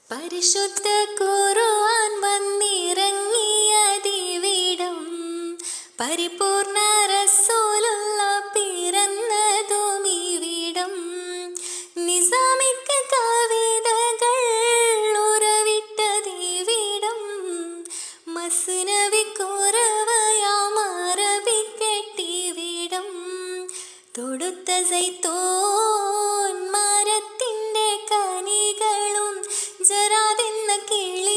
പരിശുദ്ധ ഖുർആൻ വന്നിറങ്ങിയതിവിടം, പരിപൂർണ റസൂലുള്ള പിറന്നതുമിവിടം. നിസാമിക്ക് കവിതകൾ ഉറവിട്ടതിവിടം, മസ്നവി കുറവയാം അറബിക്കെട്ടിവിടം. തൊടുത്ത സൈത്തൂൻ മരത്തിൻ്റെ കനികളും ജറാദെന്ന കിളി